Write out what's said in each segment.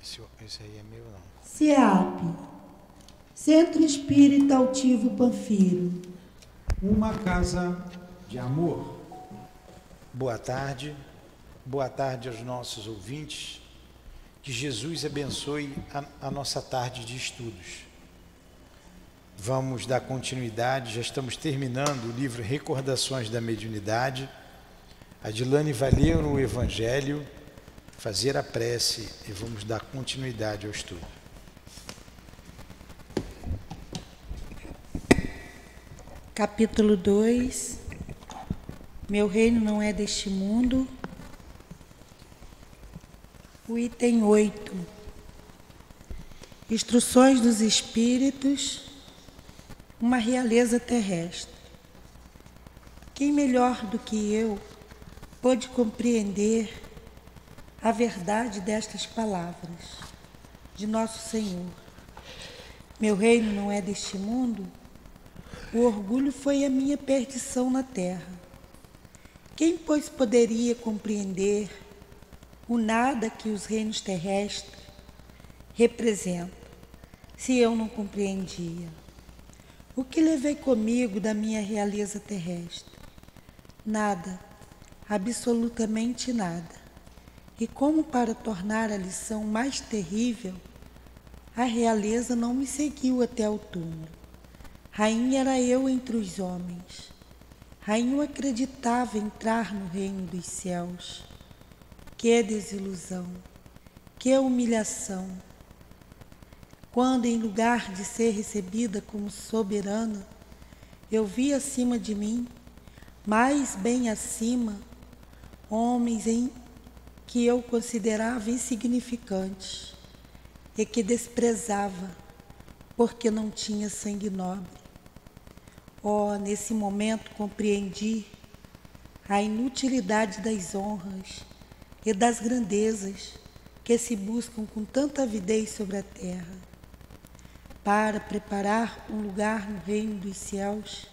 Esse aí é meu, não. CEAP, Centro Espírita Altivo Panfiro. Uma casa de amor. Boa tarde aos nossos ouvintes. Que Jesus abençoe a nossa tarde de estudos. Vamos dar continuidade, já estamos terminando o livro Recordações da Mediunidade. A Dilane vai ler o Evangelho, fazer a prece e vamos dar continuidade ao estudo. Capítulo 2. Meu reino não é deste mundo. O item 8. Instruções dos Espíritos. Uma realeza terrestre. Quem melhor do que eu pôde compreender a verdade destas palavras de Nosso Senhor? Meu reino não é deste mundo. O orgulho foi a minha perdição na terra. Quem, pois, poderia compreender o nada que os reinos terrestres representam, se eu não compreendia? O que levei comigo da minha realeza terrestre? Nada, absolutamente nada. E como para tornar a lição mais terrível, a realeza não me seguiu até o túmulo. Rainha era eu entre os homens. Rainha acreditava entrar no reino dos céus. Que desilusão, que humilhação! Quando, em lugar de ser recebida como soberana, eu vi acima de mim, mais bem acima, homens em que eu considerava insignificantes e que desprezava, porque não tinha sangue nobre. Oh, nesse momento compreendi a inutilidade das honras e das grandezas que se buscam com tanta avidez sobre a terra. Para preparar um lugar no reino dos céus,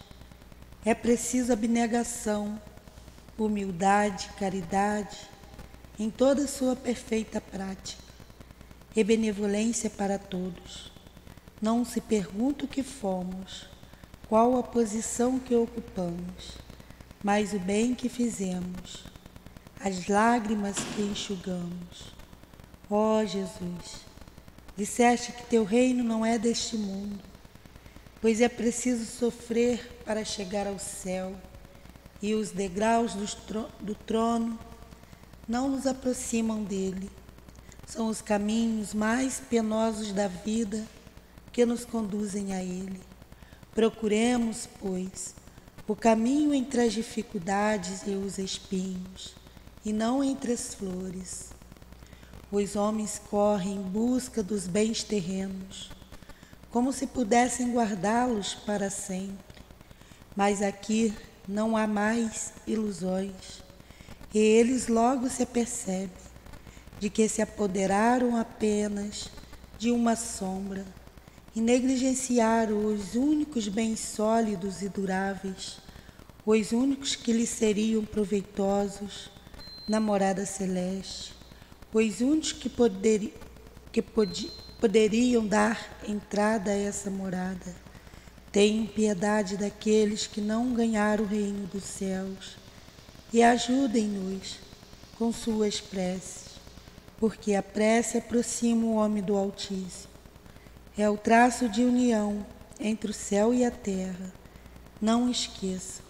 é preciso abnegação, humildade, caridade, em toda a sua perfeita prática, e benevolência para todos. Não se pergunta o que fomos, qual a posição que ocupamos, mas o bem que fizemos, as lágrimas que enxugamos. Ó Jesus, disseste que teu reino não é deste mundo, pois é preciso sofrer para chegar ao céu, e os degraus do trono não nos aproximam dele. São os caminhos mais penosos da vida que nos conduzem a ele. Procuremos, pois, o caminho entre as dificuldades e os espinhos, e não entre as flores. Os homens correm em busca dos bens terrenos, como se pudessem guardá-los para sempre. Mas aqui não há mais ilusões, e eles logo se apercebem de que se apoderaram apenas de uma sombra e negligenciaram os únicos bens sólidos e duráveis, os únicos que lhes seriam proveitosos na morada celeste, os únicos que poderiam dar entrada a essa morada. Tenham piedade daqueles que não ganharam o reino dos céus e ajudem-nos com suas preces, porque a prece aproxima o homem do Altíssimo. É o traço de união entre o céu e a terra. Não esqueçam.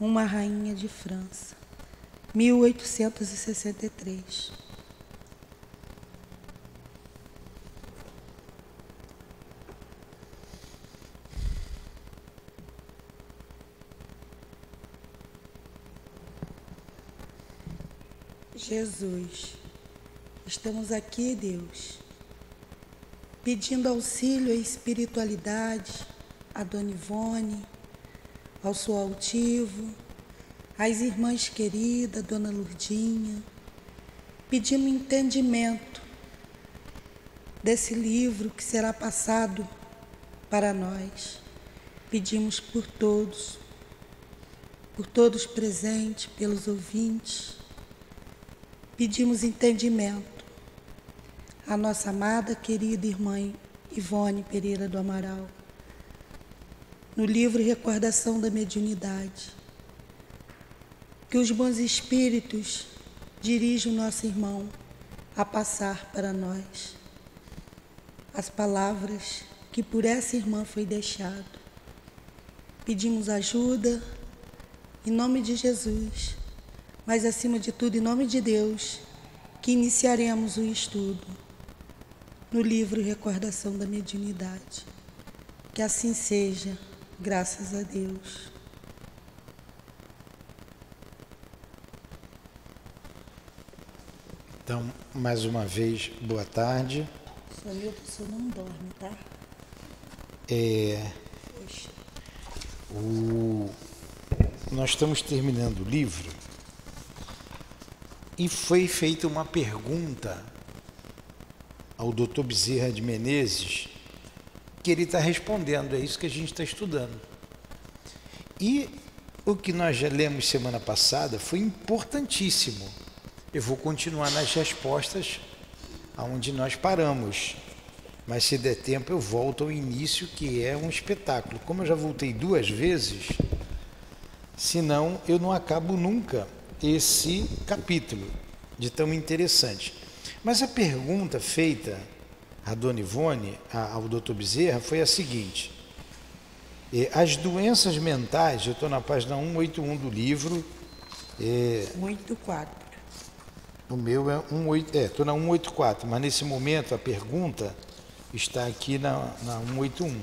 Uma rainha de França, 1863. Jesus, estamos aqui, Deus, pedindo auxílio à espiritualidade, a Dona Ivone, ao Sou Altivo, às irmãs queridas, Dona Lurdinha, pedindo entendimento desse livro que será passado para nós. Pedimos por todos presentes, pelos ouvintes, pedimos entendimento. a nossa amada, querida irmã Ivone Pereira do Amaral, no livro Recordação da Mediunidade. Que os bons espíritos dirijam o nosso irmão a passar para nós as palavras que por essa irmã foi deixado. Pedimos ajuda em nome de Jesus, mas acima de tudo em nome de Deus, que iniciaremos o estudo no livro Recordação da Mediunidade. Que assim seja, graças a Deus. Então, mais uma vez, boa tarde. Só meu, você não dorme, tá? Poxa. Nós estamos terminando o livro e foi feita uma pergunta ao Dr. Bezerra de Menezes, que ele está respondendo, é isso que a gente está estudando. E o que nós já lemos semana passada foi importantíssimo. Eu vou continuar nas respostas aonde nós paramos, mas se der tempo eu volto ao início, que é um espetáculo. Como eu já voltei 2 vezes, senão eu não acabo nunca esse capítulo de tão interessante. Mas a pergunta feita à Dona Ivone, ao Dr. Bezerra, foi a seguinte: as doenças mentais, eu estou na página 181 do livro. 184. O meu é 184, estou na 184, mas nesse momento a pergunta está aqui na 181.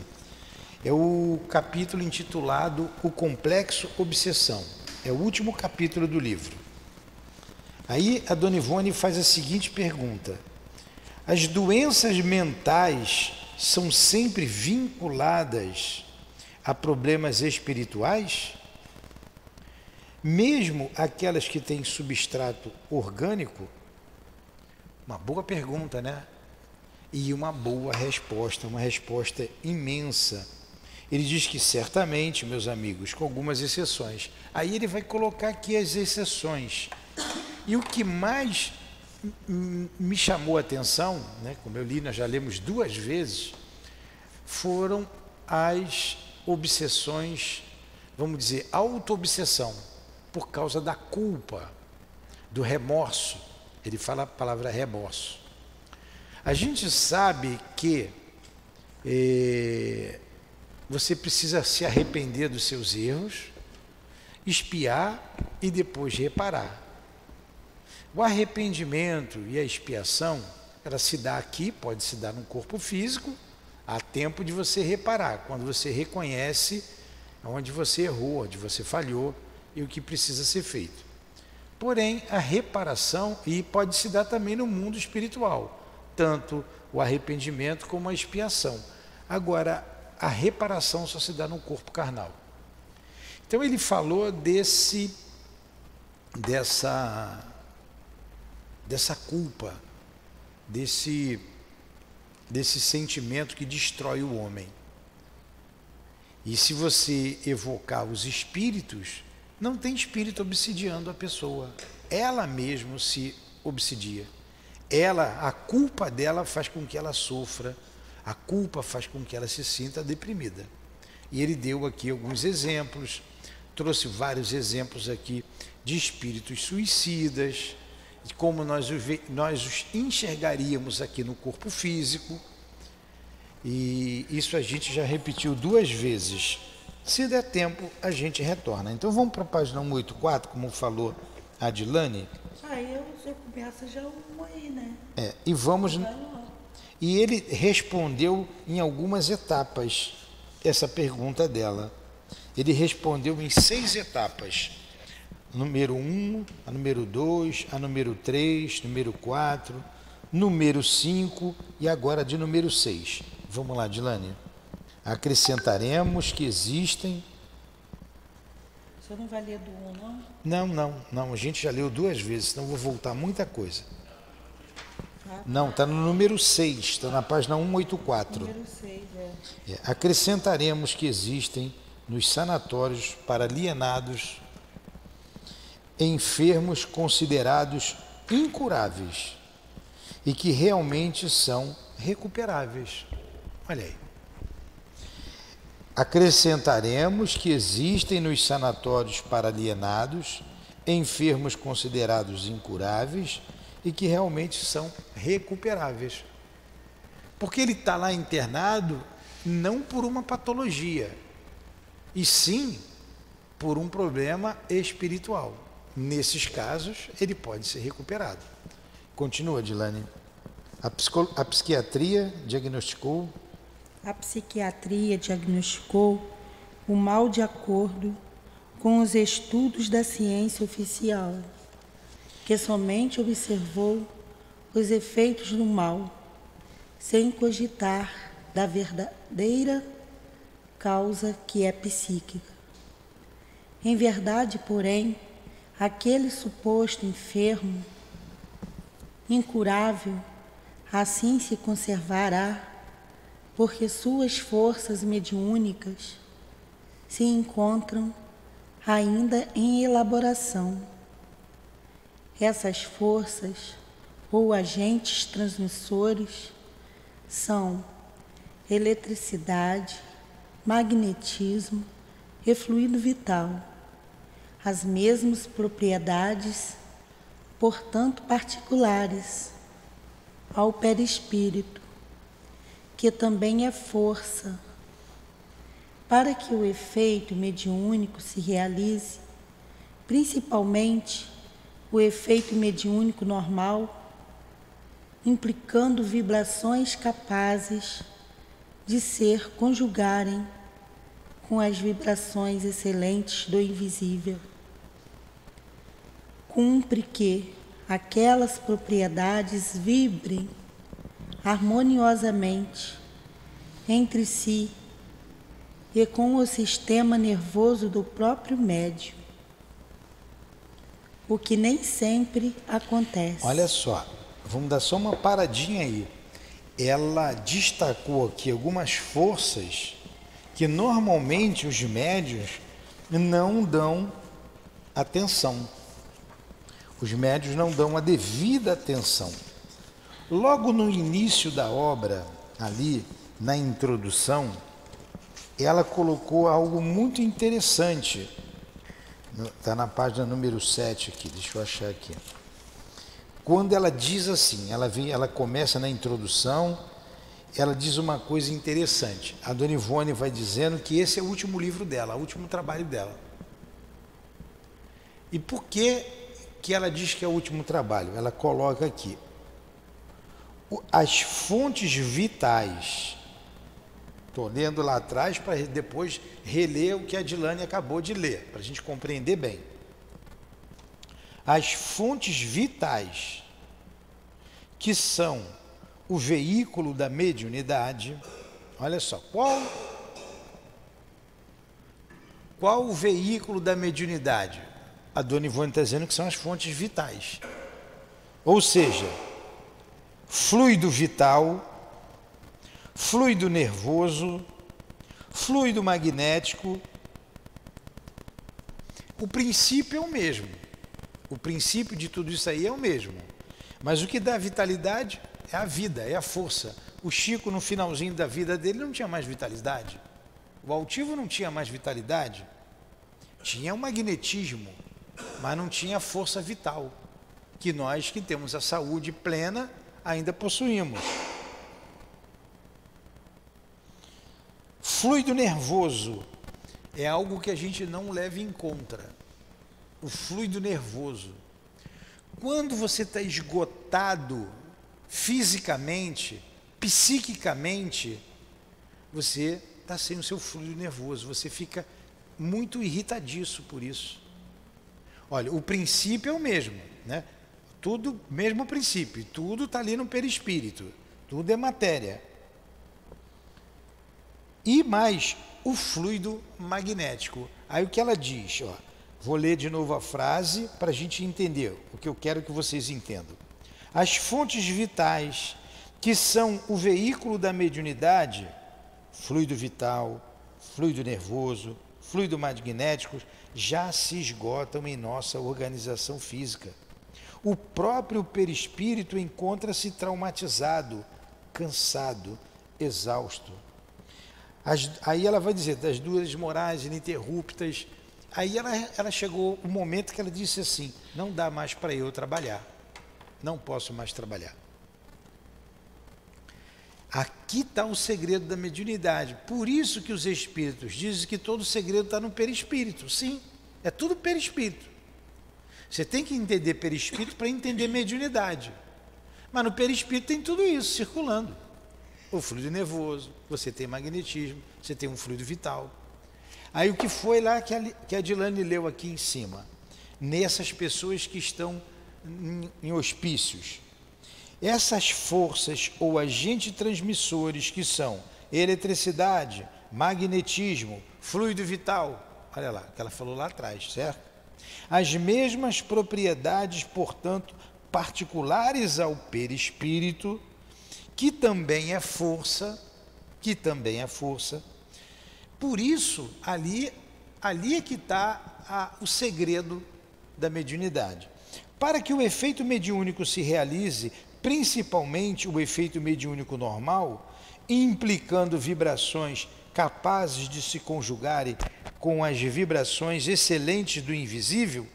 É o capítulo intitulado O Complexo Obsessão. É o último capítulo do livro. Aí a Dona Ivone faz a seguinte pergunta: as doenças mentais são sempre vinculadas a problemas espirituais? Mesmo aquelas que têm substrato orgânico? Uma boa pergunta, né? E uma boa resposta, uma resposta imensa. Ele diz que certamente, meus amigos, com algumas exceções. Aí ele vai colocar aqui as exceções. E o que mais me chamou a atenção, né, como eu li, nós já lemos 2 vezes, foram as obsessões, vamos dizer, auto-obsessão, por causa da culpa, do remorso. Ele fala a palavra remorso. A gente sabe que você precisa se arrepender dos seus erros, expiar e depois reparar. O arrependimento e a expiação, ela se dá aqui, pode se dar no corpo físico, há tempo de você reparar, quando você reconhece onde você errou, onde você falhou e o que precisa ser feito. Porém, a reparação, e pode se dar também no mundo espiritual, tanto o arrependimento como a expiação. Agora, a reparação só se dá no corpo carnal. Então ele falou dessa culpa, desse sentimento que destrói o homem. E se você evocar os espíritos, não tem espírito obsidiando a pessoa. Ela mesmo se obsidia. A culpa dela faz com que ela sofra, a culpa faz com que ela se sinta deprimida. E ele deu aqui alguns exemplos, trouxe vários exemplos aqui de espíritos suicidas, de como nós os enxergaríamos aqui no corpo físico. E isso a gente já repetiu 2 vezes. Se der tempo, a gente retorna. Então vamos para a página 184, como falou a Adilane. Eu começo já uma aí, né? E vamos. E ele respondeu em algumas etapas essa pergunta dela. Ele respondeu em 6 etapas. Número 1, a número 2, a número 3, número 4, número 5 e agora de número 6. Vamos lá, Adilane. Acrescentaremos que existem... Você não vai ler do 1, não? Não. A gente já leu 2 vezes, senão vou voltar muita coisa. Não, está no número 6, está na página 184. Número 6, Acrescentaremos que existem nos sanatórios para alienados enfermos considerados incuráveis e que realmente são recuperáveis. Olha aí. Acrescentaremos que existem nos sanatórios para alienados enfermos considerados incuráveis e que realmente são recuperáveis. Porque ele está lá internado não por uma patologia, e sim por um problema espiritual. Nesses casos, ele pode ser recuperado. Continua, Dilane. A psiquiatria diagnosticou? A psiquiatria diagnosticou o mal de acordo com os estudos da ciência oficial, que somente observou os efeitos do mal, sem cogitar da verdadeira causa que é psíquica. Em verdade, porém, aquele suposto enfermo, incurável, assim se conservará, porque suas forças mediúnicas se encontram ainda em elaboração. Essas forças ou agentes transmissores são eletricidade, magnetismo e fluido vital, as mesmas propriedades, portanto particulares, ao perispírito, que também é força. Para que o efeito mediúnico se realize, principalmente o efeito mediúnico normal, implicando vibrações capazes de se conjugarem com as vibrações excelentes do invisível. Cumpre que aquelas propriedades vibrem harmoniosamente entre si e com o sistema nervoso do próprio médium, o que nem sempre acontece. Olha só, vamos dar só uma paradinha aí. Ela destacou aqui algumas forças que normalmente os médiuns não dão atenção. Os médiuns não dão a devida atenção. Logo no início da obra, ali na introdução, ela colocou algo muito interessante. Está na página número 7 aqui, deixa eu achar aqui. Quando ela diz assim, ela começa na introdução, ela diz uma coisa interessante. A Dona Ivone vai dizendo que esse é o último livro dela, o último trabalho dela. E por que ela diz que é o último trabalho? Ela coloca aqui: as fontes vitais. Estou lendo lá atrás para depois reler o que a Dilane acabou de ler, para a gente compreender bem. As fontes vitais, que são o veículo da mediunidade. Olha só, qual o veículo da mediunidade? A Dona Ivone está dizendo que são as fontes vitais. Ou seja, fluido vital, fluido nervoso, fluido magnético. O princípio é o mesmo. O princípio de tudo isso aí é o mesmo. Mas o que dá vitalidade é a vida, é a força. O Chico, no finalzinho da vida dele, não tinha mais vitalidade. O altivo não tinha mais vitalidade. Tinha o magnetismo, mas não tinha a força vital, que nós que temos a saúde plena ainda possuímos. Fluido nervoso é algo que a gente não leva em conta. O fluido nervoso. Quando você está esgotado fisicamente, psiquicamente, você está sem o seu fluido nervoso. Você fica muito irritadiço por isso. Olha, o princípio é o mesmo, né? Tudo, mesmo princípio, tudo está ali no perispírito, tudo é matéria. E mais o fluido magnético. Aí o que ela diz, ó, vou ler de novo a frase para a gente entender o que eu quero que vocês entendam. As fontes vitais, que são o veículo da mediunidade, fluido vital, fluido nervoso, fluido magnético, já se esgotam em nossa organização física. O próprio perispírito encontra-se traumatizado, cansado, exausto. Aí ela vai dizer, das dores morais ininterruptas. Aí ela chegou o momento que ela disse assim, não dá mais para eu trabalhar, não posso mais trabalhar. Aqui está o segredo da mediunidade. Por isso que os espíritos dizem que todo o segredo está no perispírito. Sim, é tudo perispírito. Você tem que entender perispírito para entender mediunidade. Mas no perispírito tem tudo isso circulando. O fluido nervoso, você tem magnetismo, você tem um fluido vital. Aí o que foi lá que a Dilane leu aqui em cima? Nessas pessoas que estão em hospícios. Essas forças ou agentes transmissores que são eletricidade, magnetismo, fluido vital, olha lá, que ela falou lá atrás, certo? As mesmas propriedades, portanto, particulares ao perispírito, que também é força, por isso, ali é que está o segredo da mediunidade. Para que o efeito mediúnico se realize, principalmente o efeito mediúnico normal, implicando vibrações capazes de se conjugarem com as vibrações excelentes do invisível,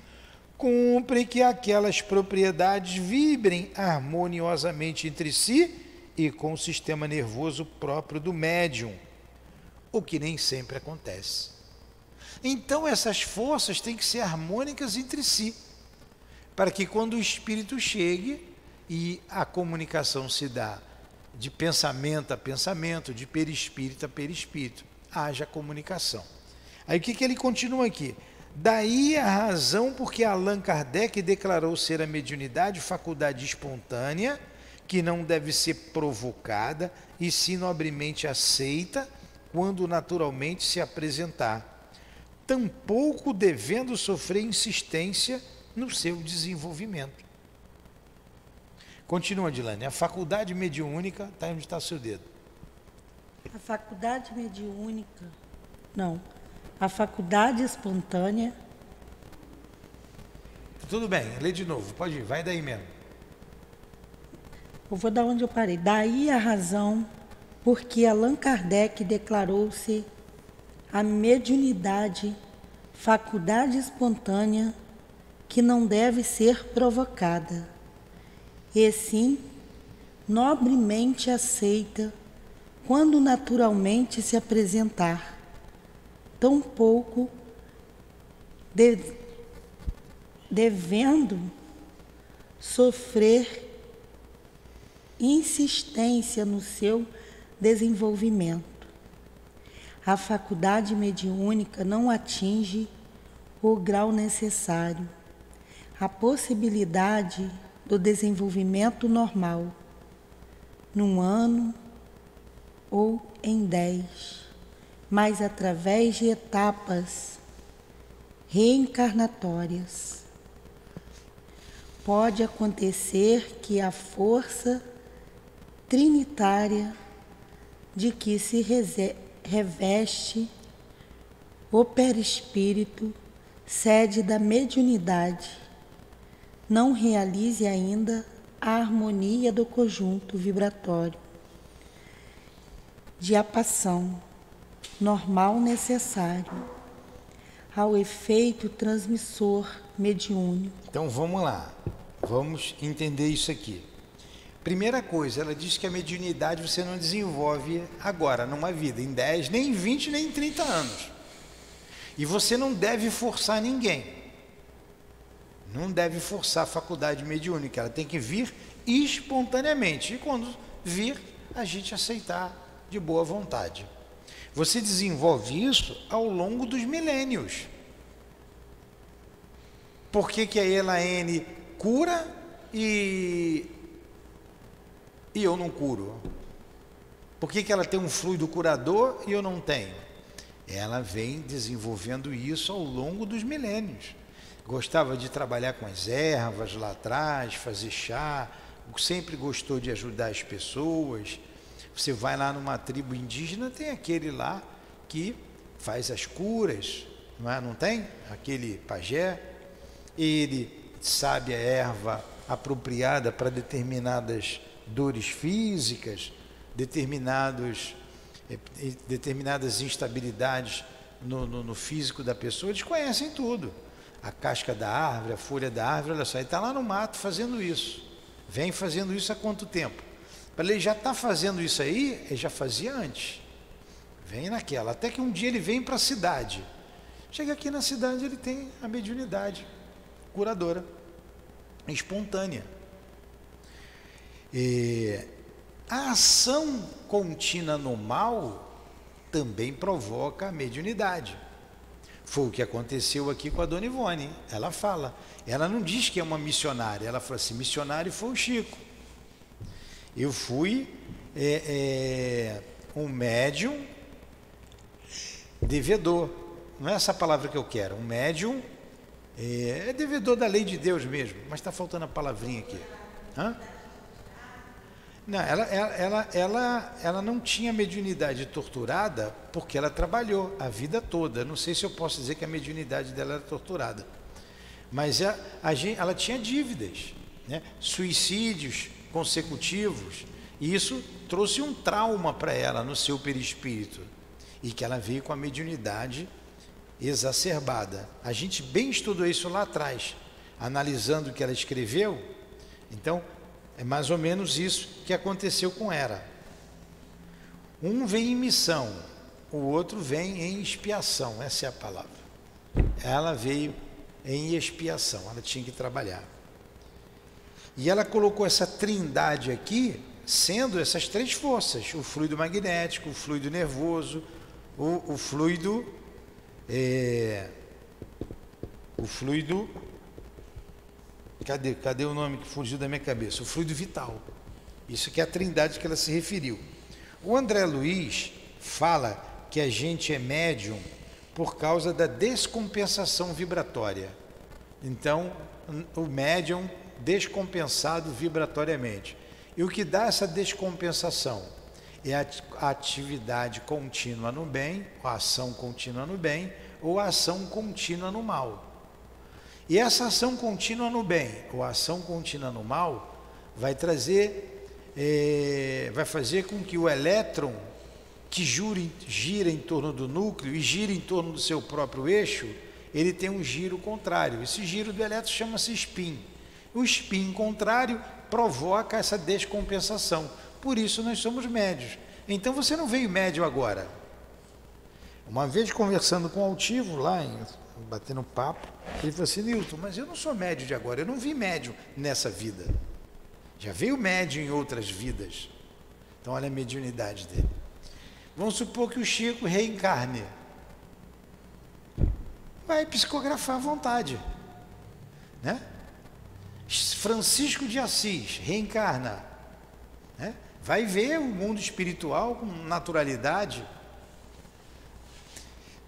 cumpre que aquelas propriedades vibrem harmoniosamente entre si e com o sistema nervoso próprio do médium, o que nem sempre acontece. Então essas forças têm que ser harmônicas entre si, para que quando o espírito chegue e a comunicação se dá de pensamento a pensamento, de perispírito a perispírito, haja comunicação. Aí o que ele continua aqui? Daí a razão porque Allan Kardec declarou ser a mediunidade faculdade espontânea, que não deve ser provocada e sim nobremente aceita quando naturalmente se apresentar, tampouco devendo sofrer insistência no seu desenvolvimento. Continua, Dilane. A faculdade mediúnica, está onde está o seu dedo. A faculdade mediúnica, não, a faculdade espontânea. Tudo bem, lê de novo, pode ir, vai daí mesmo. Eu vou dar onde eu parei. Daí a razão porque Allan Kardec declarou-se a mediunidade, faculdade espontânea, que não deve ser provocada, e sim nobremente aceita quando naturalmente se apresentar, tampouco devendo sofrer insistência no seu desenvolvimento. A faculdade mediúnica não atinge o grau necessário, a possibilidade do desenvolvimento normal, num ano ou em 10, mas através de etapas reencarnatórias. Pode acontecer que a força trinitária de que se reveste o perispírito, sede da mediunidade, não realize ainda a harmonia do conjunto vibratório de apação normal necessário ao efeito transmissor mediúnico. Então vamos lá, vamos entender isso aqui. Primeira coisa, ela diz que a mediunidade você não desenvolve agora, numa vida, em 10, nem em 20, nem em 30 anos. E você não deve forçar ninguém. Não deve forçar a faculdade mediúnica, ela tem que vir espontaneamente. E quando vir, a gente aceitar de boa vontade. Você desenvolve isso ao longo dos milênios. Por que que a Elaine cura e eu não curo? Por que que ela tem um fluido curador e eu não tenho? Ela vem desenvolvendo isso ao longo dos milênios. Gostava de trabalhar com as ervas lá atrás, fazer chá, sempre gostou de ajudar as pessoas. Você vai lá numa tribo indígena, tem aquele lá que faz as curas, não é? Não tem? Aquele pajé, ele sabe a erva apropriada para determinadas dores físicas, determinadas instabilidades no físico da pessoa. Eles conhecem tudo. A casca da árvore, a folha da árvore, olha só, ele está lá no mato fazendo isso. Vem fazendo isso há quanto tempo? Para ele já estar fazendo isso aí, ele já fazia antes. Vem naquela, até que um dia ele vem para a cidade. Chega aqui na cidade, ele tem a mediunidade curadora, espontânea. E a ação contínua no mal também provoca a mediunidade. Foi o que aconteceu aqui com a Dona Ivone. Ela fala, ela não diz que é uma missionária, ela fala assim, missionário foi o Chico. Eu fui um médium devedor, não é essa palavra que eu quero, um médium devedor da lei de Deus mesmo, mas está faltando a palavrinha aqui. Hã? Não, ela não tinha mediunidade torturada porque ela trabalhou a vida toda. Não sei se eu posso dizer que a mediunidade dela era torturada, mas ela tinha dívidas, né? Suicídios consecutivos, e isso trouxe um trauma para ela no seu perispírito, e que ela veio com a mediunidade exacerbada. A gente bem estudou isso lá atrás, analisando o que ela escreveu. Então, é mais ou menos isso que aconteceu com ela. Um vem em missão, o outro vem em expiação, essa é a palavra. Ela veio em expiação, ela tinha que trabalhar. E ela colocou essa trindade aqui, sendo essas três forças: o fluido magnético, o fluido nervoso, o fluido Cadê o nome que fugiu da minha cabeça? O fluido vital. Isso que é a trindade que ela se referiu. O André Luiz fala que a gente é médium por causa da descompensação vibratória. Então, o médium descompensado vibratoriamente. E o que dá essa descompensação é a atividade contínua no bem, a ação contínua no bem, ou a ação contínua no mal. E essa ação contínua no bem ou a ação contínua no mal vai fazer com que o elétron, que gira em torno do núcleo e gira em torno do seu próprio eixo, ele tem um giro contrário. Esse giro do elétron chama-se spin. O spin contrário provoca essa descompensação. Por isso nós somos médios. Então você não veio médio agora. Uma vez conversando com o Altivo lá, batendo papo, ele falou assim: Newton, mas eu não sou médio de agora, eu não vi médio nessa vida. Já veio médio em outras vidas. Então olha a mediunidade dele. Vamos supor que o Chico reencarne. Vai psicografar à vontade, né? Francisco de Assis reencarna, né? Vai ver o mundo espiritual com naturalidade.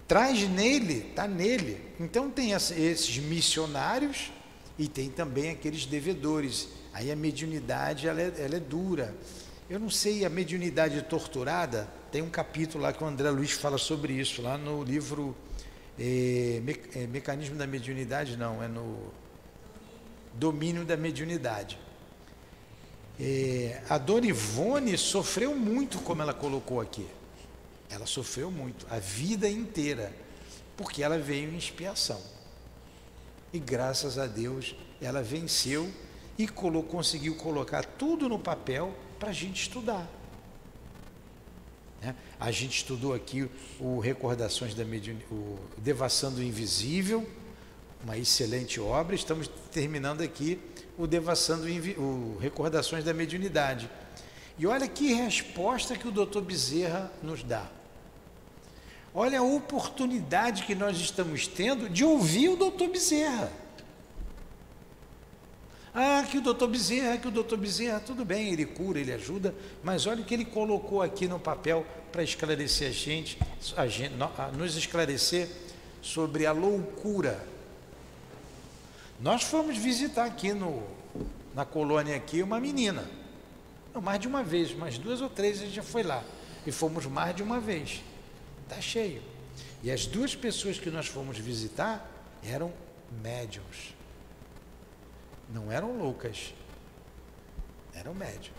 Traz nele, está nele. Então tem esses missionários e tem também aqueles devedores. Aí a mediunidade ela é dura. Eu não sei, a mediunidade torturada, tem um capítulo lá que o André Luiz fala sobre isso, lá no livro Mecanismo da Mediunidade, não, é no Domínio da Mediunidade. A Dona Ivone sofreu muito, como ela colocou aqui. Ela sofreu muito, a vida inteira, porque ela veio em expiação. E graças a Deus ela venceu e conseguiu colocar tudo no papel para a gente estudar. Né? A gente estudou aqui o Recordações da Mediunidade, o Devassando o Invisível, uma excelente obra. Estamos terminando aqui o o Recordações da Mediunidade. E olha que resposta que o Dr. Bezerra nos dá. Olha a oportunidade que nós estamos tendo de ouvir o Dr. Bezerra. Que o Dr. Bezerra, tudo bem, ele cura, ele ajuda, mas olha o que ele colocou aqui no papel para esclarecer nos esclarecer sobre a loucura. Nós fomos visitar aqui na colônia aqui uma menina. Não, mais de uma vez, mais 2 ou 3 a gente já foi lá. E fomos mais de uma vez. Está cheio. E as 2 pessoas que nós fomos visitar eram médiuns. Não eram loucas, eram médium.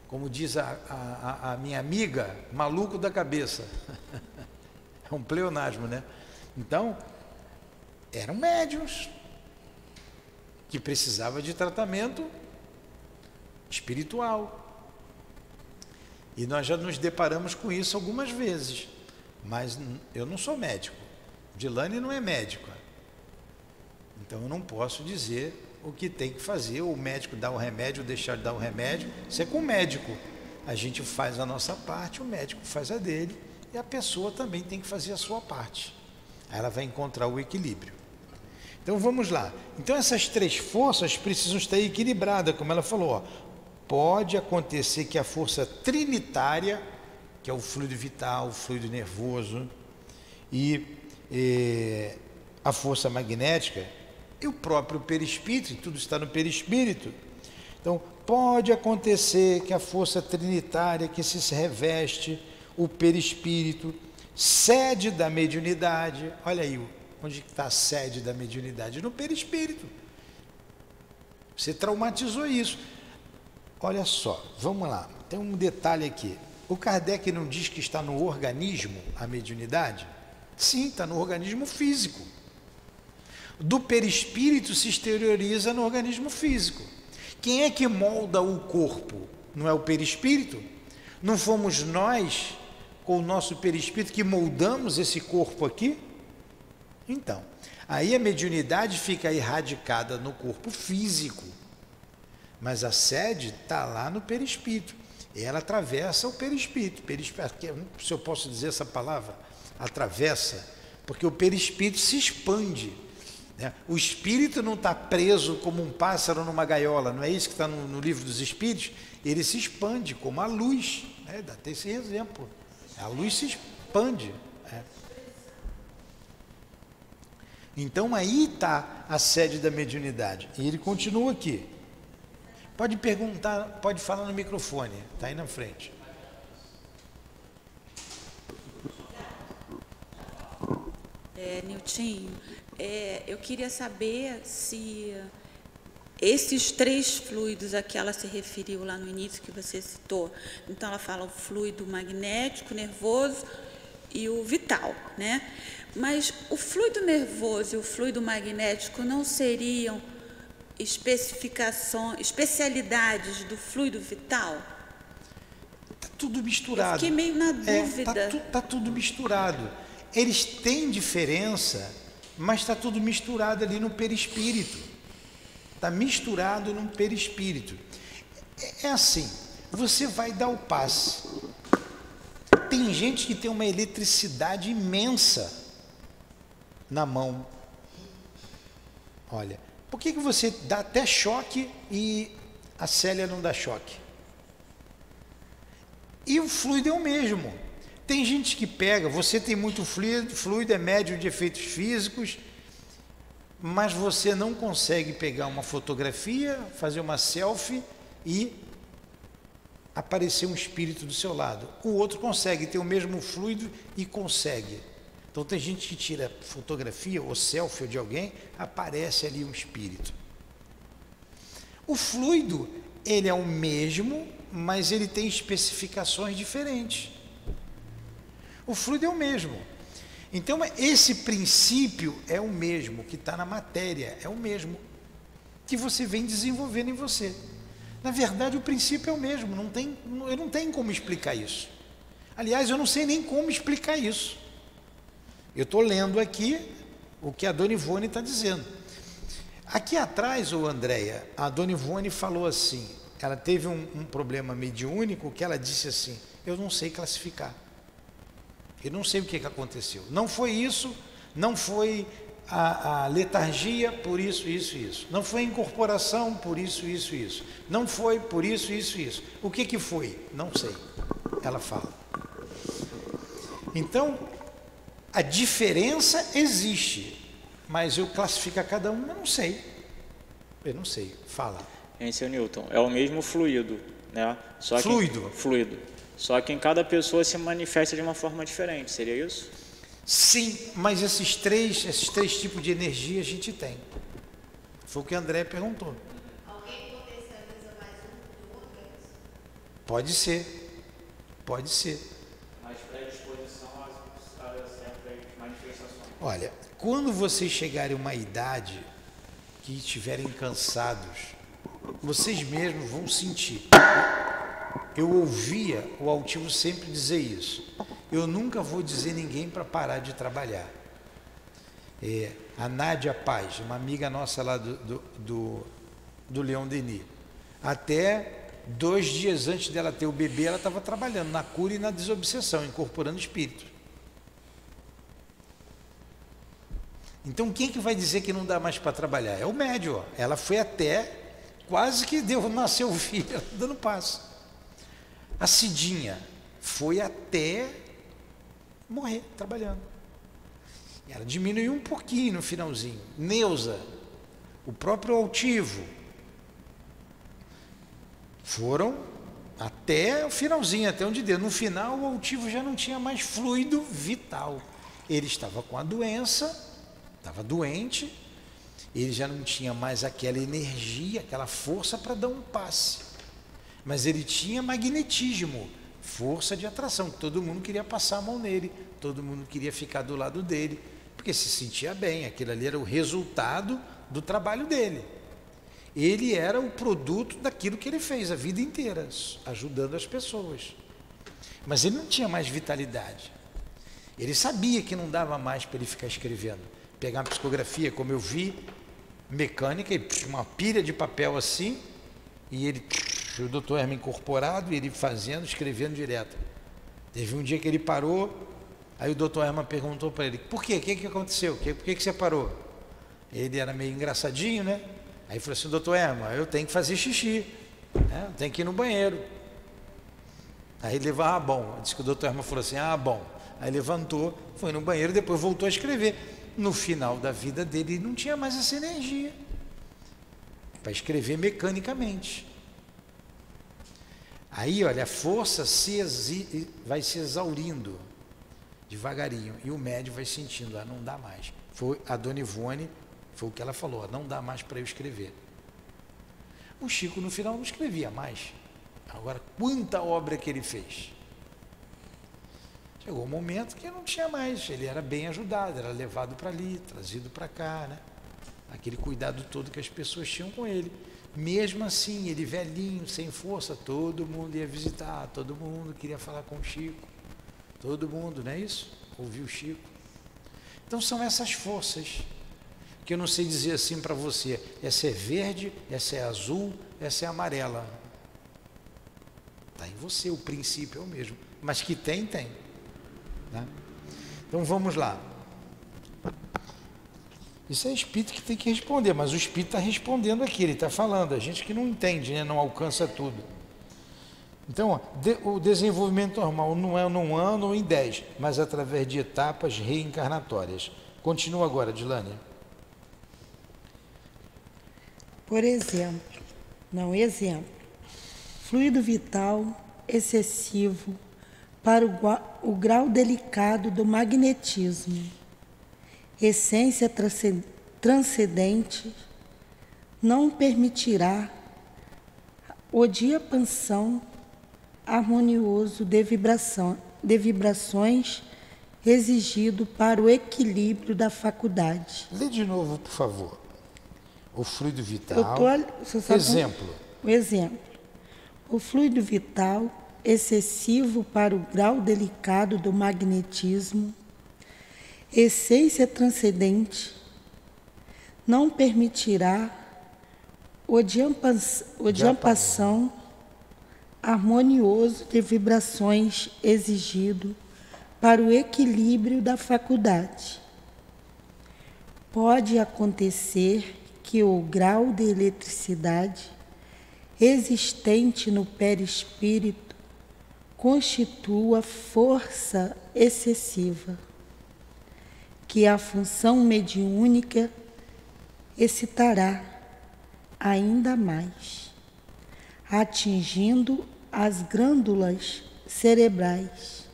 Como diz a minha amiga, maluco da cabeça. É um pleonasmo, né? Então, eram médiuns que precisavam de tratamento espiritual. E nós já nos deparamos com isso algumas vezes. Mas eu não sou médico. Dilane não é médica. Então eu não posso dizer o que tem que fazer. O médico dá o remédio, ou deixar de dar o remédio. Isso é com o médico. A gente faz a nossa parte, o médico faz a dele. E a pessoa também tem que fazer a sua parte. Aí ela vai encontrar o equilíbrio. Então vamos lá. Então essas três forças precisam estar equilibradas, como ela falou. Ó. Pode acontecer que a força trinitária, que é o fluido vital, o fluido nervoso, e a força magnética, e o próprio perispírito, tudo está no perispírito. Então, pode acontecer que a força trinitária que se reveste, o perispírito, sede da mediunidade, olha aí, onde está a sede da mediunidade? No perispírito. Você traumatizou isso. Olha só, vamos lá, tem um detalhe aqui. O Kardec não diz que está no organismo a mediunidade? Sim, está no organismo físico. Do perispírito se exterioriza no organismo físico. Quem é que molda o corpo? Não é o perispírito? Não fomos nós, com o nosso perispírito, que moldamos esse corpo aqui? Então, aí a mediunidade fica erradicada no corpo físico. Mas a sede está lá no perispírito. Ela atravessa o perispírito. Se eu posso dizer essa palavra, atravessa, porque o perispírito se expande. Né? O espírito não está preso como um pássaro numa gaiola, não é isso que está no livro dos Espíritos? Ele se expande como a luz. Né? Dá até esse exemplo. A luz se expande. Né? Então aí está a sede da mediunidade. E ele continua aqui. Pode perguntar, pode falar no microfone, está aí na frente. Niltinho, eu queria saber se esses três fluidos a que ela se referiu lá no início, que você citou, então ela fala o fluido magnético, nervoso e o vital, né? Mas o fluido nervoso e o fluido magnético não seriam especialidades do fluido vital? Está tudo misturado. Eu fiquei meio na dúvida. Está tudo misturado. Eles têm diferença, mas está tudo misturado ali no perispírito. Está misturado no perispírito. É assim, você vai dar o passe. Tem gente que tem uma eletricidade imensa na mão. Olha, por que você dá até choque e a Célia não dá choque? E o fluido é o mesmo. Tem gente que pega, você tem muito fluido, é médio de efeitos físicos, mas você não consegue pegar uma fotografia, fazer uma selfie e aparecer um espírito do seu lado. O outro consegue ter o mesmo fluido e consegue. Então tem gente que tira fotografia ou selfie de alguém, aparece ali um espírito. O fluido, ele é o mesmo, mas ele tem especificações diferentes. O fluido é o mesmo. Então esse princípio é o mesmo, que está na matéria, é o mesmo, que você vem desenvolvendo em você. Na verdade o princípio é o mesmo, eu não tenho como explicar isso. Aliás, eu não sei nem como explicar isso. Eu estou lendo aqui o que a Dona Ivone está dizendo. Aqui atrás, Andréia, a Dona Ivone falou assim, ela teve um problema mediúnico que ela disse assim, eu não sei classificar. Eu não sei o que aconteceu. Não foi isso, não foi a letargia por isso, isso, isso. Não foi a incorporação por isso, isso, isso. Não foi por isso, isso, isso. O que foi? Não sei. Ela fala. Então, a diferença existe, mas eu classifico a cada um, eu não sei. Eu não sei. Fala. Seu Newton, é o mesmo fluido, né? Só que fluido. Só que em cada pessoa se manifesta de uma forma diferente, seria isso? Sim, mas esses três tipos de energia a gente tem. Foi o que a André perguntou. Alguém potencializa mais um do outro? Pode ser. Pode ser. Mas predisposição a certas manifestações. Olha, quando vocês chegarem a uma idade que estiverem cansados, vocês mesmos vão sentir. Eu ouvia o altivo sempre dizer isso. Eu nunca vou dizer ninguém para parar de trabalhar. A Nádia Paz, uma amiga nossa lá do Leão Denis, até 2 dias antes dela ter o bebê, ela estava trabalhando na cura e na desobsessão, incorporando espírito. Então quem que vai dizer que não dá mais para trabalhar? É o médium. Ó. Ela foi até, quase que nasceu o filho, ela tá dando passo. A Cidinha foi até morrer trabalhando. Ela diminuiu um pouquinho no finalzinho. Neuza, o próprio altivo, foram até o finalzinho, até onde deu. No final, o altivo já não tinha mais fluido vital. Ele estava com a doença, estava doente, ele já não tinha mais aquela energia, aquela força para dar um passe. Mas ele tinha magnetismo, força de atração, todo mundo queria passar a mão nele, todo mundo queria ficar do lado dele, porque se sentia bem, aquilo ali era o resultado do trabalho dele. Ele era o produto daquilo que ele fez a vida inteira, ajudando as pessoas. Mas ele não tinha mais vitalidade. Ele sabia que não dava mais para ele ficar escrevendo. Pegar uma psicografia, como eu vi, mecânica, uma pilha de papel assim, e ele, o doutor Herman incorporado, e ele fazendo, escrevendo direto. Teve um dia que ele parou, aí o doutor Herman perguntou para ele, por quê? O que aconteceu? Por que você parou? Ele era meio engraçadinho, né? Aí falou assim, doutor Herman, eu tenho que fazer xixi, né? Eu tenho que ir no banheiro. Aí ele levou, bom. Disse que o doutor Herman falou assim, bom. Aí levantou, foi no banheiro, depois voltou a escrever. No final da vida dele, ele não tinha mais essa energia para escrever mecanicamente. Aí, olha, a força vai se exaurindo devagarinho, e o médium vai sentindo, não dá mais. Foi a dona Ivone, foi o que ela falou, não dá mais para eu escrever. O Chico no final não escrevia mais. Agora, quanta obra que ele fez. Chegou um momento que não tinha mais, ele era bem ajudado, era levado para ali, trazido para cá, né? Aquele cuidado todo que as pessoas tinham com ele. Mesmo assim, ele velhinho, sem força, todo mundo ia visitar, todo mundo queria falar com o Chico, todo mundo, não é isso? Ouvir o Chico. Então são essas forças, que eu não sei dizer assim para você, essa é verde, essa é azul, essa é amarela. Está em você, o princípio é o mesmo, mas que tem. Né? Então vamos lá. Isso é espírito que tem que responder, mas o espírito está respondendo aqui, ele está falando, a gente que não entende, né? Não alcança tudo. Então, o desenvolvimento normal não é num ano ou em 10, mas através de etapas reencarnatórias. Continua agora, Dilane. Por exemplo, fluido vital excessivo para o grau delicado do magnetismo, essência transcendente, não permitirá o diapasão harmonioso de vibrações exigido para o equilíbrio faculdade. Lê de novo, por favor. O fluido vital. Exemplo. O exemplo. O fluido vital excessivo para o grau delicado do magnetismo, essência transcendente, não permitirá o diapasão harmonioso de vibrações exigido para o equilíbrio da faculdade. Pode acontecer que o grau de eletricidade existente no perispírito constitua força excessiva, que a função mediúnica excitará ainda mais, atingindo as glândulas cerebrais,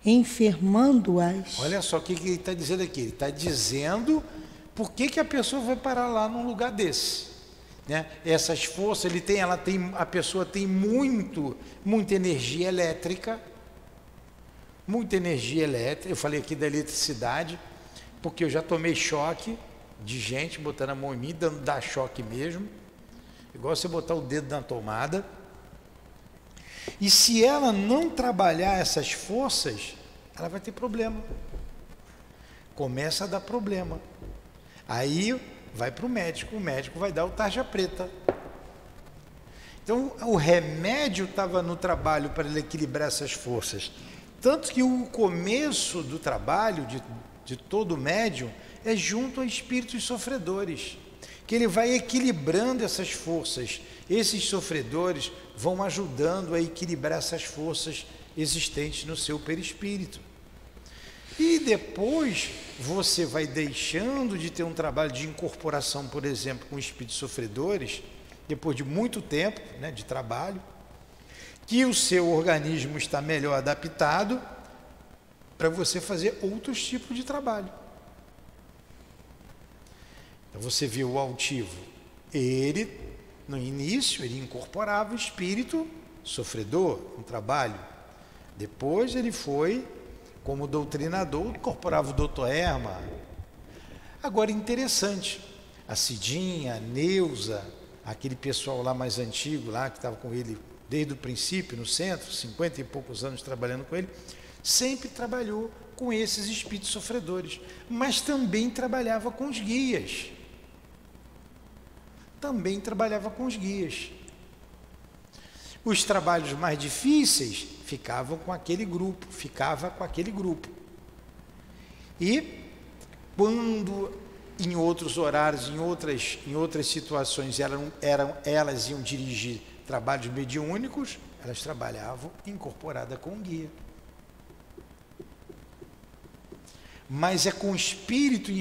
enfermando-as. Olha só o que ele está dizendo aqui. Ele está dizendo Por que a pessoa vai parar lá num lugar desse? Né? Essas forças, a pessoa tem muita energia elétrica, eu falei aqui da eletricidade, porque eu já tomei choque de gente botando a mão em mim, dá choque mesmo, igual você botar o dedo na tomada. E se ela não trabalhar essas forças, ela vai ter problema. Começa a dar problema. Aí vai para o médico vai dar o tarja preta. Então o remédio estava no trabalho para ele equilibrar essas forças. Tanto que o começo do trabalho de todo médium é junto a espíritos sofredores, que ele vai equilibrando essas forças. Esses sofredores vão ajudando a equilibrar essas forças existentes no seu perispírito. E depois você vai deixando de ter um trabalho de incorporação, por exemplo, com espíritos sofredores, depois de muito tempo, né, de trabalho, que o seu organismo está melhor adaptado para você fazer outros tipos de trabalho. Então você viu o altivo, ele no início ele incorporava o espírito sofredor no trabalho, depois ele foi como doutrinador, incorporava o doutor Erma. Agora interessante, a Cidinha, a Neuza, aquele pessoal lá mais antigo lá que estava com ele desde o princípio no centro, 50 e poucos anos trabalhando com ele, sempre trabalhou com esses espíritos sofredores, mas também trabalhava com os guias. Os trabalhos mais difíceis ficava com aquele grupo. E quando em outros horários, em outras situações, elas iam dirigir trabalhos mediúnicos, elas trabalhavam incorporada com o guia. Mas é com o espírito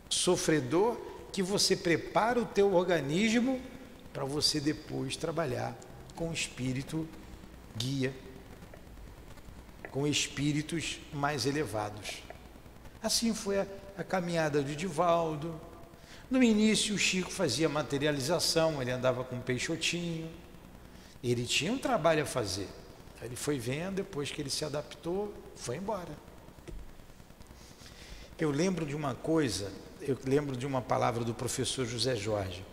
sofredor que você prepara o teu organismo para você depois trabalhar com o espírito guia, com espíritos mais elevados. Assim foi a caminhada do Divaldo. No início o Chico fazia materialização, ele andava com um peixotinho, ele tinha um trabalho a fazer. Ele foi vendo, depois que ele se adaptou, foi embora. Eu lembro de uma coisa, eu lembro de uma palavra do professor José Jorge.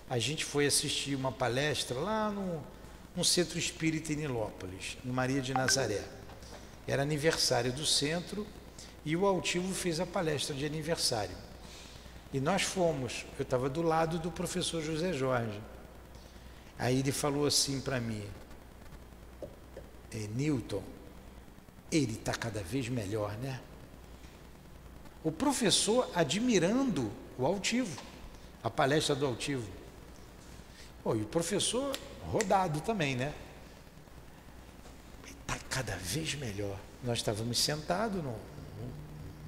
A gente foi assistir uma palestra lá no Centro Espírita em Nilópolis, no Maria de Nazaré. Era aniversário do centro e o altivo fez a palestra de aniversário. E nós fomos, eu estava do lado do professor José Jorge. Aí ele falou assim para mim, Newton, ele está cada vez melhor, né? O professor admirando o altivo, a palestra do altivo. E o professor rodado também, né? Está cada vez melhor. Nós estávamos sentados no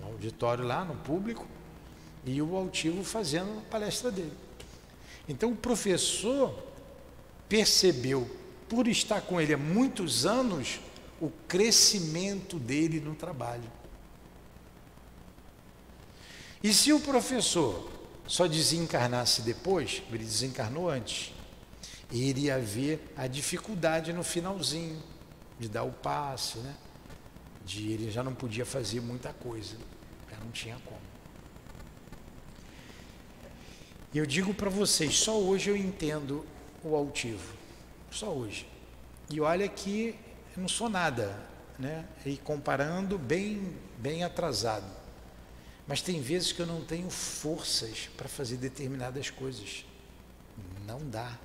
auditório lá, no público, e o altivo fazendo a palestra dele. Então o professor percebeu, por estar com ele há muitos anos, o crescimento dele no trabalho. E se o professor só desencarnasse depois, ele desencarnou antes, e iria ver a dificuldade no finalzinho de dar o passe, né? Ele já não podia fazer muita coisa, já não tinha como. E eu digo para vocês, só hoje eu entendo o altivo, só hoje. E olha que eu não sou nada, né? E comparando, bem atrasado. Mas tem vezes que eu não tenho forças para fazer determinadas coisas. Não dá.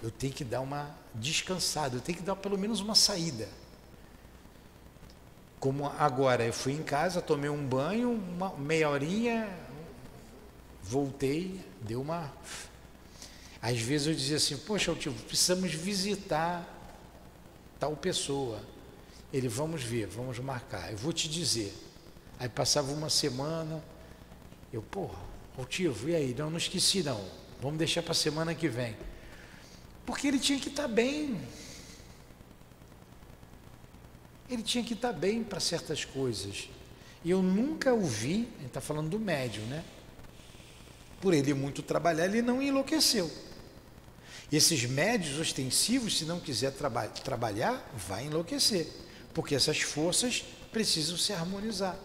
Eu tenho que dar uma descansada, eu tenho que dar pelo menos uma saída. Como agora, eu fui em casa, tomei um banho, uma meia horinha, voltei, deu uma... Às vezes eu dizia assim, poxa, altivo, precisamos visitar tal pessoa. Ele, vamos ver, vamos marcar, eu vou te dizer. Aí passava uma semana, eu, altivo, e aí? Não esqueci não, vamos deixar para a semana que vem. Porque ele tinha que estar bem. Ele tinha que estar bem para certas coisas. E eu nunca ouvi, a gente está falando do médium, né? Por ele muito trabalhar, ele não enlouqueceu. Esses médios ostensivos, se não quiser trabalhar, vai enlouquecer, porque essas forças precisam se harmonizar.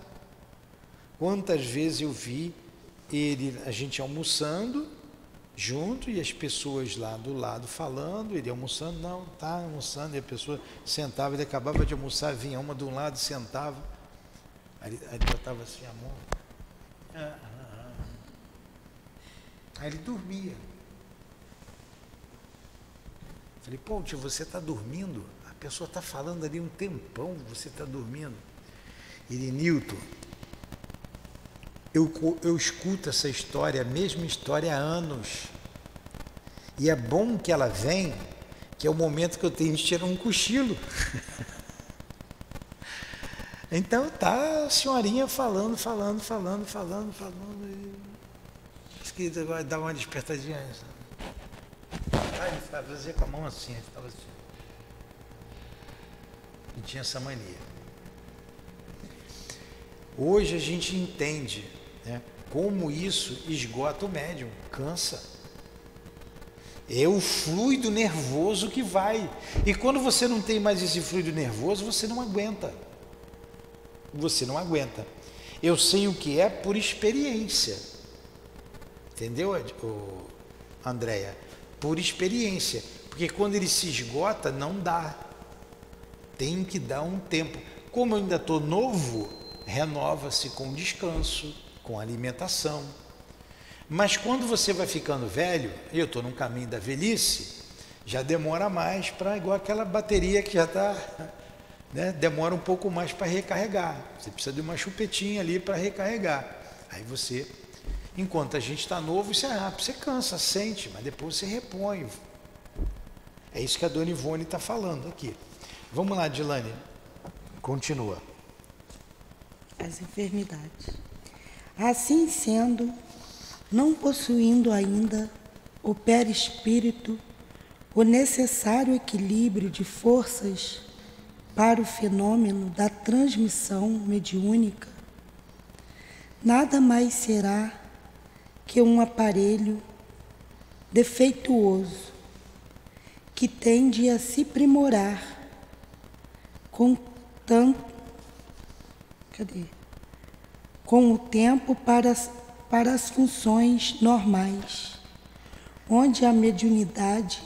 Quantas vezes eu vi a gente almoçando junto e as pessoas lá do lado falando, ele almoçando, não, está almoçando, e a pessoa sentava, ele acabava de almoçar, vinha uma de um lado, sentava, aí botava assim a mão, aí ele dormia. Falei, pô, tio, você está dormindo? A pessoa está falando ali um tempão, você está dormindo. Ele, Nilton, eu escuto essa história, a mesma história há anos. E é bom que ela vem, que é o momento que eu tenho de tirar um cochilo. Então tá a senhorinha falando. Acho que vai dar uma despertadinha. Ele fazia com a mão assim, ele estava assim. E tinha essa mania. Hoje a gente entende, né, como isso esgota o médium, cansa. É o fluido nervoso que vai. E quando você não tem mais esse fluido nervoso, você não aguenta. Você não aguenta. Eu sei o que é por experiência. Entendeu, Andréia? Por experiência. Porque quando ele se esgota, não dá. Tem que dar um tempo. Como eu ainda estou novo, renova-se com descanso, com alimentação. Mas quando você vai ficando velho, eu estou no caminho da velhice, já demora mais para, igual aquela bateria que já está, né, demora um pouco mais para recarregar. Você precisa de uma chupetinha ali para recarregar. Aí você, enquanto a gente está novo, isso é rápido, você cansa, sente, mas depois você repõe. É isso que a dona Ivone está falando aqui. Vamos lá, Dilane, continua. As enfermidades. Assim sendo, não possuindo ainda o perispírito, o necessário equilíbrio de forças para o fenômeno da transmissão mediúnica, nada mais será que um aparelho defeituoso que tende a se aprimorar com o tempo para as funções normais, onde a mediunidade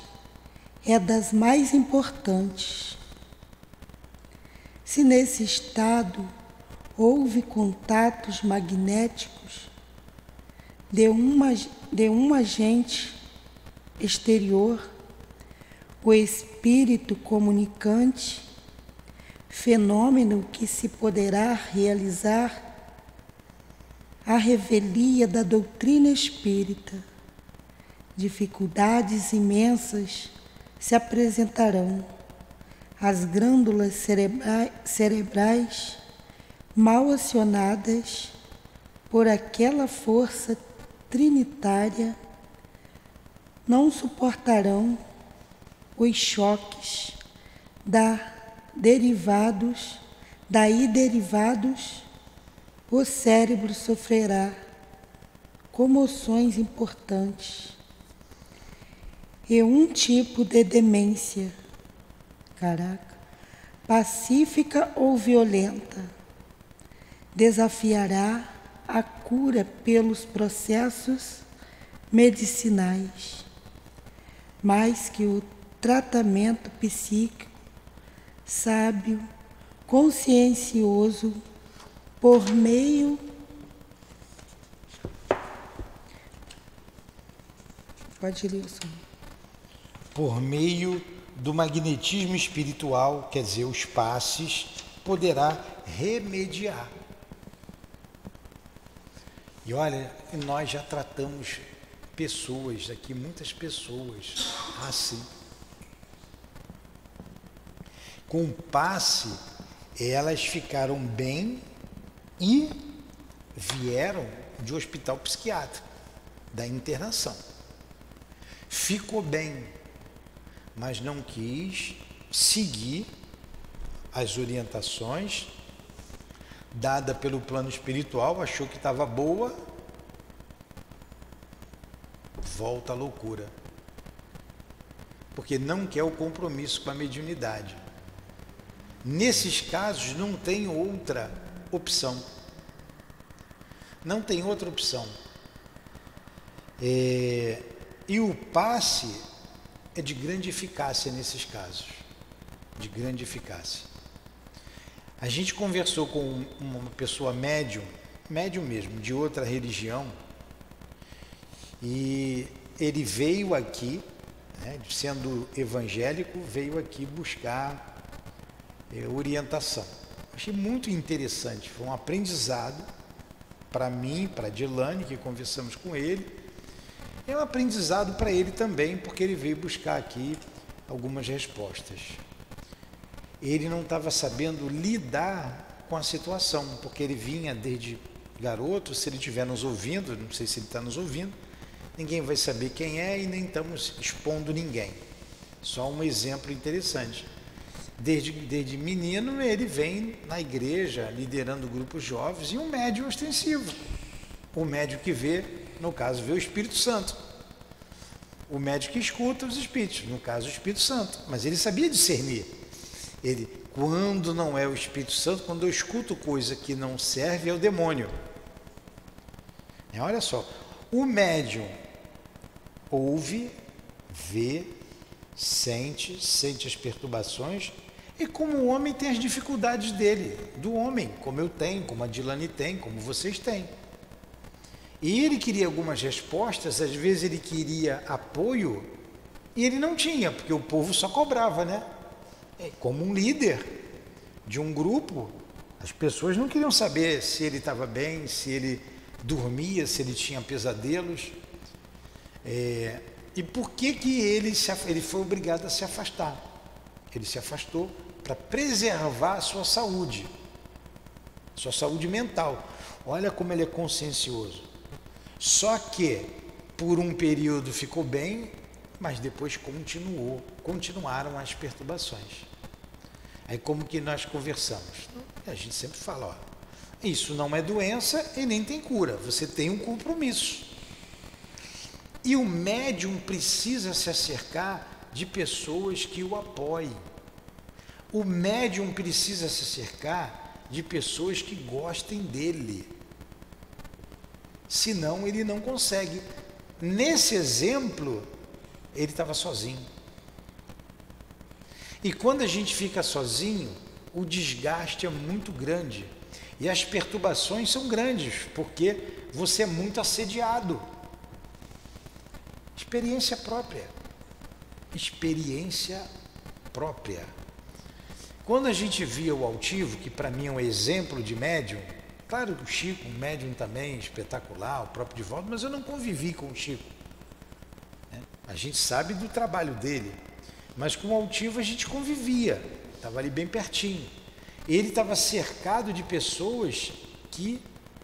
é das mais importantes. Se nesse estado houve contatos magnéticos de um agente exterior, o espírito comunicante, fenômeno que se poderá realizar à revelia da doutrina espírita, dificuldades imensas se apresentarão. As glândulas cerebrais mal acionadas por aquela força trinitária não suportarão os choques derivados, o cérebro sofrerá comoções importantes e um tipo de demência, pacífica ou violenta, desafiará a cura pelos processos medicinais, mais que o tratamento psíquico sábio, consciencioso, por meio do magnetismo espiritual, quer dizer, os passes, poderá remediar. E olha, nós já tratamos pessoas aqui, muitas pessoas assim. Com o passe, elas ficaram bem e vieram de um hospital psiquiátrico, da internação. Ficou bem, mas não quis seguir as orientações dadas pelo plano espiritual, achou que estava boa volta à loucura, porque não quer o compromisso com a mediunidade. Nesses casos não tem outra opção. Não tem outra opção. E o passe é de grande eficácia nesses casos. De grande eficácia. A gente conversou com uma pessoa médium mesmo, de outra religião, e ele veio aqui, né, sendo evangélico, veio aqui buscar orientação. Achei muito interessante, foi um aprendizado para mim, para a Dilane, que conversamos com ele, é um aprendizado para ele também, porque ele veio buscar aqui algumas respostas. Ele não estava sabendo lidar com a situação, porque ele vinha desde garoto. Se ele estiver nos ouvindo, não sei se ele está nos ouvindo, ninguém vai saber quem é e nem estamos expondo ninguém. Só um exemplo interessante. Desde menino ele vem na igreja liderando grupos jovens e um médium ostensivo. O médium que vê, no caso, vê o Espírito Santo. O médium que escuta os espíritos, no caso o Espírito Santo. Mas ele sabia discernir. Ele, quando não é o Espírito Santo, quando eu escuto coisa que não serve, é o demônio. Olha só, o médium ouve, vê, sente as perturbações, e como o homem tem as dificuldades dele, do homem, como eu tenho, como a Dilane tem, como vocês têm. E ele queria algumas respostas, às vezes ele queria apoio, e ele não tinha, porque o povo só cobrava, né? Como um líder de um grupo, as pessoas não queriam saber se ele estava bem, se ele dormia, se ele tinha pesadelos. E por que ele foi obrigado a se afastar? Ele se afastou para preservar a sua saúde mental. Olha como ele é consciencioso. Só que por um período ficou bem, mas depois continuaram as perturbações. Aí como que nós conversamos? A gente sempre fala, ó, isso não é doença e nem tem cura, você tem um compromisso. E o médium precisa se acercar de pessoas que o apoiem. O médium precisa se cercar de pessoas que gostem dele. Senão ele não consegue. Nesse exemplo, ele estava sozinho. E quando a gente fica sozinho, o desgaste é muito grande. E as perturbações são grandes, porque você é muito assediado. Experiência própria. Experiência própria. Quando a gente via o altivo, que para mim é um exemplo de médium, claro que o Chico, um médium também espetacular, o próprio Divaldo, mas eu não convivi com o Chico. A gente sabe do trabalho dele, mas com o altivo a gente convivia, estava ali bem pertinho. Ele estava cercado de pessoas que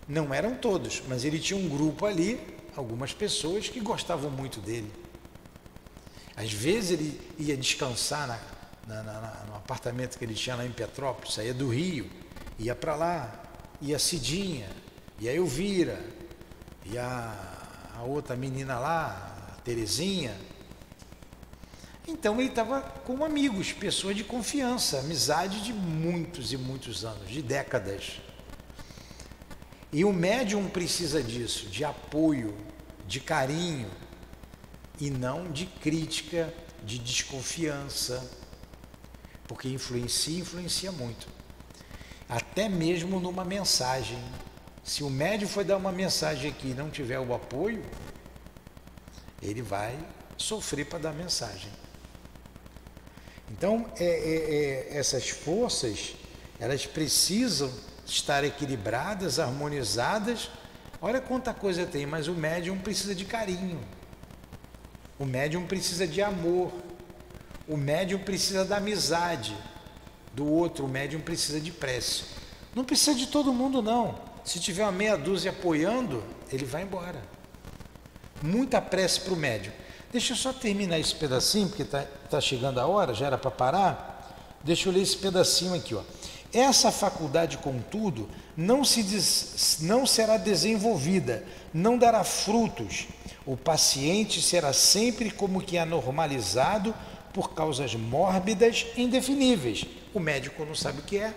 não eram todos, mas ele tinha um grupo ali, algumas pessoas que gostavam muito dele. Às vezes ele ia descansar no apartamento que ele tinha lá em Petrópolis, saía do Rio, ia para lá, ia a Cidinha, e a Elvira, e a outra menina lá, a Terezinha. Então ele estava com amigos, pessoas de confiança, amizade de muitos e muitos anos, de décadas. E o médium precisa disso, de apoio, de carinho, e não de crítica, de desconfiança, porque influencia muito. Até mesmo numa mensagem. Se o médium for dar uma mensagem aqui e não tiver o apoio, ele vai sofrer para dar a mensagem. Então, essas forças, elas precisam estar equilibradas, harmonizadas. Olha quanta coisa tem, mas o médium precisa de carinho. O médium precisa de amor. O médium precisa da amizade do outro. O médium precisa de prece. Não precisa de todo mundo, não. Se tiver uma meia dúzia apoiando, ele vai embora. Muita prece para o médium. Deixa eu só terminar esse pedacinho, porque tá chegando a hora, já era para parar. Deixa eu ler esse pedacinho aqui, ó. Essa faculdade, contudo, não será desenvolvida, não dará frutos, O paciente será sempre como que anormalizado por causas mórbidas indefiníveis. O médico não sabe o que é.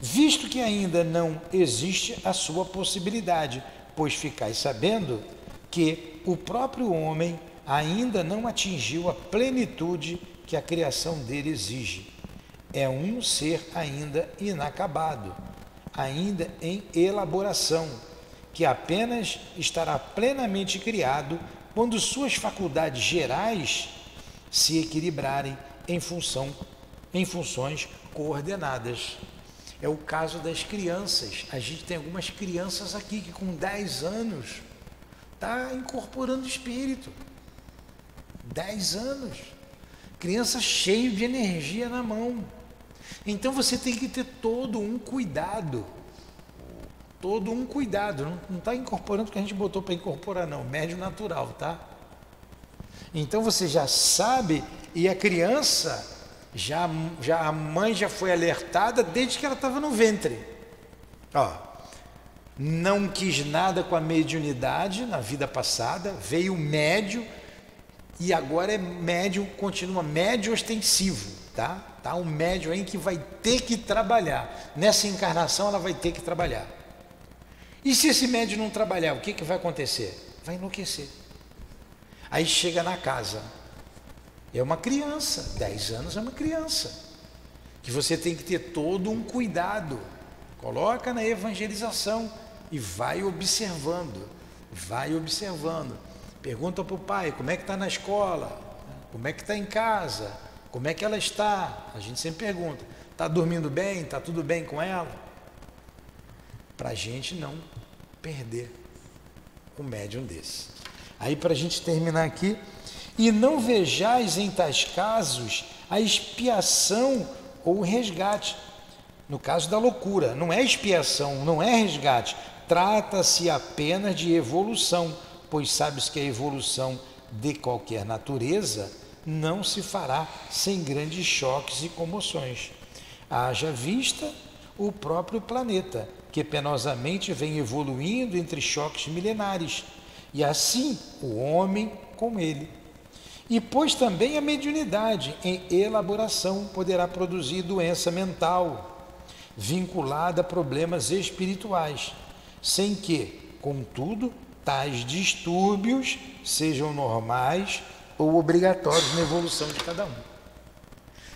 Visto que ainda não existe a sua possibilidade, pois ficais sabendo que o próprio homem ainda não atingiu a plenitude que a criação dele exige. É um ser ainda inacabado, ainda em elaboração, que apenas estará plenamente criado quando suas faculdades gerais se equilibrarem em funções coordenadas. É o caso das crianças. A gente tem algumas crianças aqui que com 10 anos está incorporando espírito. 10 anos. Criança cheia de energia na mão. Então você tem que ter todo um cuidado. Todo um cuidado. Não está incorporando o que a gente botou para incorporar, não. Médio natural, tá? Então você já sabe, e a criança, a mãe já foi alertada desde que ela estava no ventre. Ó, não quis nada com a mediunidade na vida passada, veio médio, e agora é médio, continua médio ostensivo, tá? Tá um médio aí que vai ter que trabalhar. Nessa encarnação ela vai ter que trabalhar. E se esse médio não trabalhar, o que vai acontecer? Vai enlouquecer. Aí chega na casa, é uma criança, 10 anos é uma criança, que você tem que ter todo um cuidado, coloca na evangelização e vai observando, pergunta para o pai, como é que está na escola, como é que está em casa, como é que ela está, a gente sempre pergunta, está dormindo bem, está tudo bem com ela? Para a gente não perder um médium desse. Aí para a gente terminar aqui, e não vejais em tais casos a expiação ou o resgate. No caso da loucura, não é expiação, não é resgate, trata-se apenas de evolução, pois sabes que a evolução de qualquer natureza não se fará sem grandes choques e comoções. Haja vista o próprio planeta, que penosamente vem evoluindo entre choques milenares, e assim o homem com ele. E pois também a mediunidade em elaboração poderá produzir doença mental, vinculada a problemas espirituais, sem que, contudo, tais distúrbios sejam normais ou obrigatórios na evolução de cada um.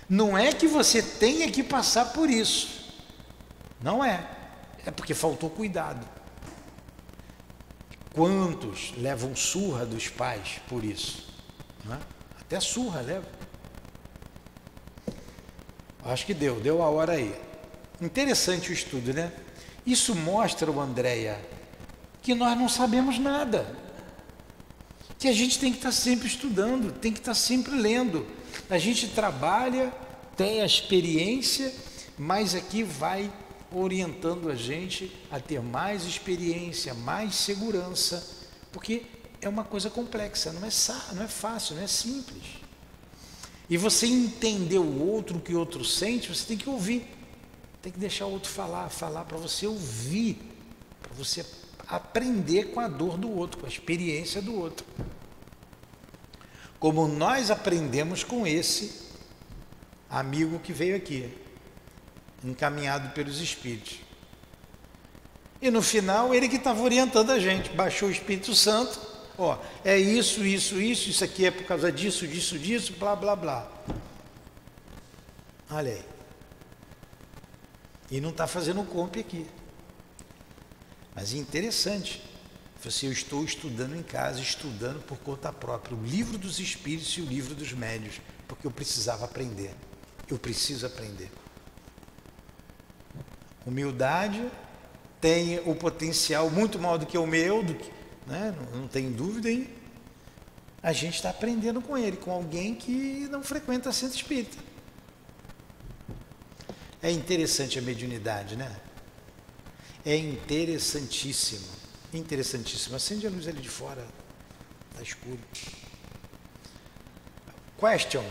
Não é que você tenha que passar por isso, não é, é porque faltou cuidado. Quantos levam surra dos pais por isso? Não é? Até surra leva. Acho que deu a hora aí. Interessante o estudo, né? Isso mostra, Andréia, que nós não sabemos nada. Que a gente tem que estar sempre estudando, tem que estar sempre lendo. A gente trabalha, tem a experiência, mas aqui vai orientando a gente a ter mais experiência, mais segurança, porque é uma coisa complexa, não é fácil, não é simples. E você entender o outro, o que o outro sente, você tem que ouvir, tem que deixar o outro falar para você ouvir, para você aprender com a dor do outro, com a experiência do outro. Como nós aprendemos com esse amigo que veio aqui, encaminhado pelos espíritos. E no final, ele que estava orientando a gente, baixou o Espírito Santo, ó, é isso aqui é por causa disso, blá, blá, blá. Olha aí. E não está fazendo comp aqui. Mas é interessante. Eu estou estudando em casa, estudando por conta própria o livro dos espíritos e o livro dos médiuns, porque eu precisava aprender. Eu preciso aprender. Humildade tem o potencial muito maior do que o meu, né? Não tem dúvida, hein? A gente está aprendendo com ele, com alguém que não frequenta centro espírita. É interessante a mediunidade, né? É interessantíssimo. Interessantíssimo. Acende a luz ali de fora, está escuro. Question?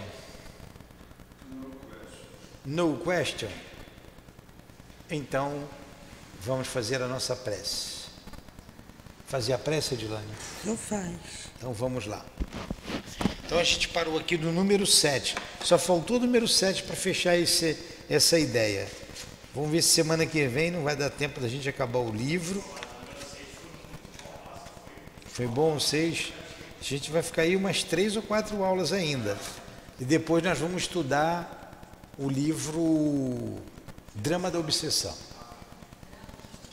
No question? Então, vamos fazer a nossa prece. fazer a prece, Adilane? Eu faço. Então vamos lá. Então a gente parou aqui no número 7. Só faltou o número 7 para fechar essa ideia. Vamos ver se semana que vem não vai dar tempo da gente acabar o livro. Foi bom o 6? A gente vai ficar aí umas 3 ou 4 aulas ainda. E depois nós vamos estudar o livro Drama da Obsessão.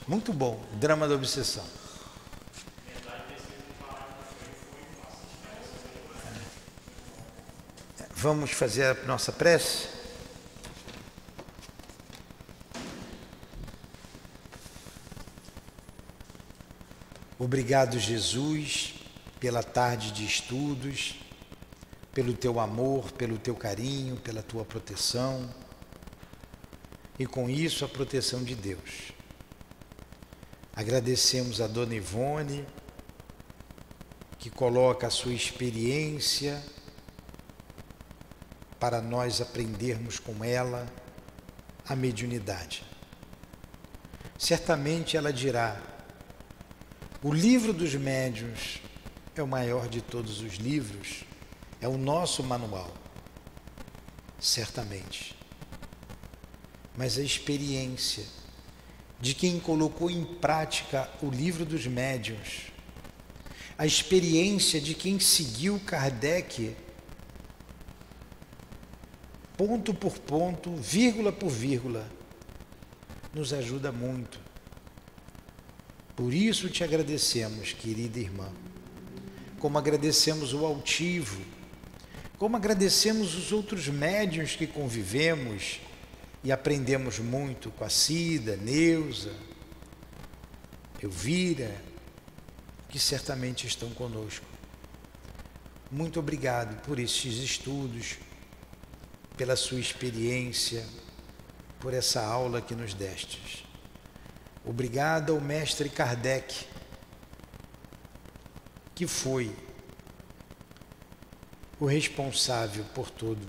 Muito bom, Drama da Obsessão. Vamos fazer a nossa prece? Obrigado, Jesus, pela tarde de estudos, pelo teu amor, pelo teu carinho, pela tua proteção e com isso a proteção de Deus. Agradecemos a Dona Ivone, que coloca a sua experiência para nós aprendermos com ela a mediunidade. Certamente ela dirá: o livro dos médiuns é o maior de todos os livros, é o nosso manual. Certamente. Mas a experiência de quem colocou em prática o livro dos médiuns, a experiência de quem seguiu Kardec, ponto por ponto, vírgula por vírgula, nos ajuda muito. Por isso te agradecemos, querida irmã, como agradecemos o altivo, como agradecemos os outros médiuns que convivemos e aprendemos muito com a Cida, Neuza, Elvira, que certamente estão conosco. Muito obrigado por estes estudos, pela sua experiência, por essa aula que nos destes. Obrigado ao mestre Kardec, que foi o responsável por todo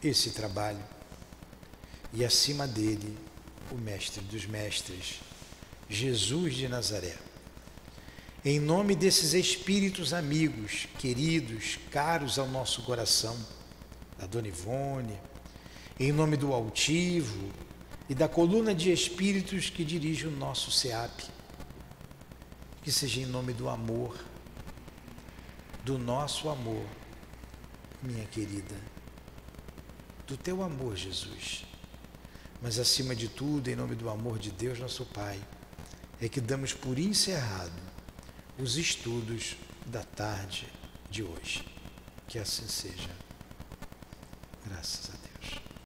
esse trabalho, e acima dele, o mestre dos mestres, Jesus de Nazaré. Em nome desses espíritos amigos, queridos, caros ao nosso coração, da Dona Ivone, em nome do altivo e da coluna de espíritos que dirige o nosso SEAP, que seja em nome do amor, do nosso amor, minha querida, do teu amor, Jesus, mas acima de tudo, em nome do amor de Deus, nosso Pai, é que damos por encerrado os estudos da tarde de hoje. Que assim seja. Graças a Deus.